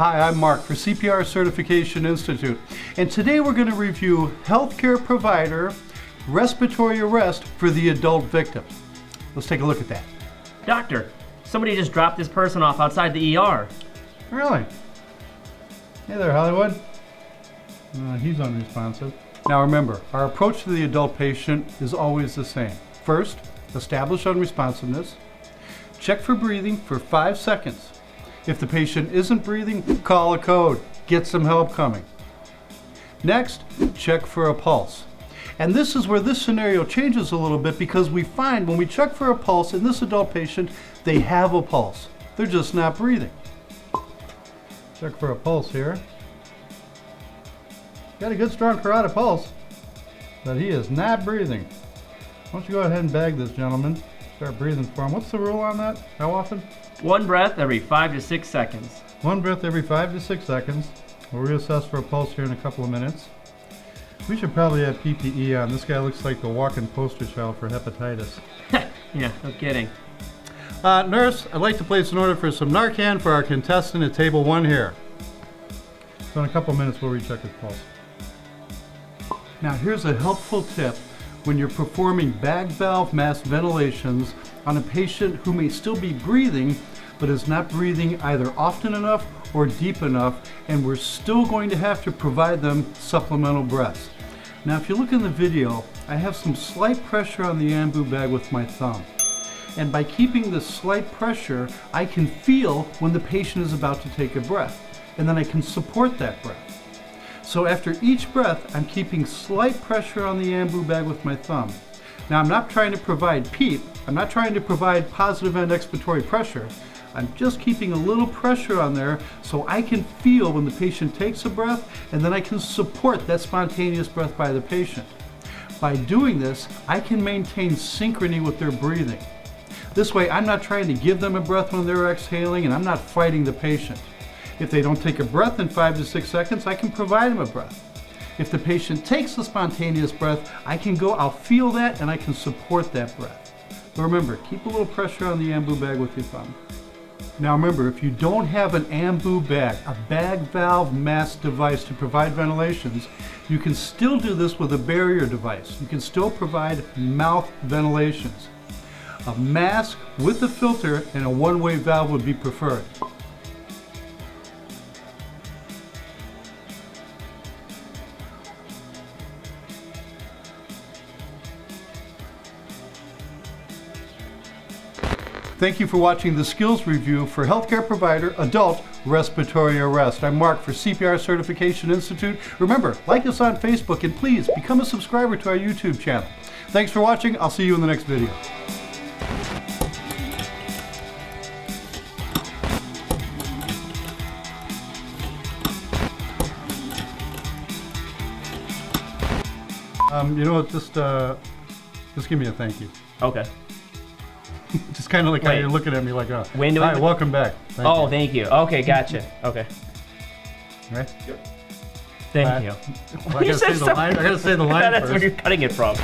Hi, I'm Mark for CPR Certification Institute, and today we're going to review Healthcare Provider Respiratory Arrest for the adult victim. Let's take a look at that. Doctor, somebody just dropped this person off outside the ER. Really? Hey there, Hollywood. He's unresponsive. Now remember, our approach to the adult patient is always the same. First, establish unresponsiveness. Check for breathing for 5 seconds. If the patient isn't breathing, call a code. Get some help coming. Next, check for a pulse. And this is where this scenario changes a little bit because we find when we check for a pulse in this adult patient, they have a pulse. They're just not breathing. Check for a pulse here. Got a good strong carotid pulse, but he is not breathing. Why don't you go ahead and bag this gentleman. Start breathing for him. What's the rule on that? How often? 1 breath every 5 to 6 seconds. 1 breath every 5 to 6 seconds. We'll reassess for a pulse here in a couple of minutes. We should probably have PPE on. This guy looks like the walking poster child for hepatitis. Yeah, no kidding. Nurse, I'd like to place an order for some Narcan for our contestant at table 1 here. So in a couple of minutes we'll recheck his pulse. Now here's a helpful tip when you're performing bag valve mask ventilations on a patient who may still be breathing but is not breathing either often enough or deep enough, and we're still going to have to provide them supplemental breaths. Now if you look in the video, I have some slight pressure on the ambu bag with my thumb. And by keeping this slight pressure, I can feel when the patient is about to take a breath, and then I can support that breath. So after each breath, I'm keeping slight pressure on the ambu bag with my thumb. Now I'm not trying to provide PEEP, I'm not trying to provide positive end expiratory pressure. I'm just keeping a little pressure on there so I can feel when the patient takes a breath, and then I can support that spontaneous breath by the patient. By doing this, I can maintain synchrony with their breathing. This way, I'm not trying to give them a breath when they're exhaling, and I'm not fighting the patient. If they don't take a breath in 5 to 6 seconds, I can provide them a breath. If the patient takes a spontaneous breath, I'll feel that and I can support that breath. But remember, keep a little pressure on the ambu bag with your thumb. Now remember, if you don't have an ambu bag, a bag valve mask device to provide ventilations, you can still do this with a barrier device. You can still provide mouth ventilations. A mask with a filter and a one-way valve would be preferred. Thank you for watching the skills review for Healthcare Provider Adult Respiratory Arrest. I'm Mark for CPR Certification Institute. Remember, like us on Facebook and please become a subscriber to our YouTube channel. Thanks for watching. I'll see you in the next video. You know what, just give me a thank you. Okay. Just kind of like how you're looking at me like, oh, when do hi, welcome back. Thank you. Okay, gotcha. Okay. Right? Yep. Thank you. Well, I gotta say the line That's first. where you're cutting it from.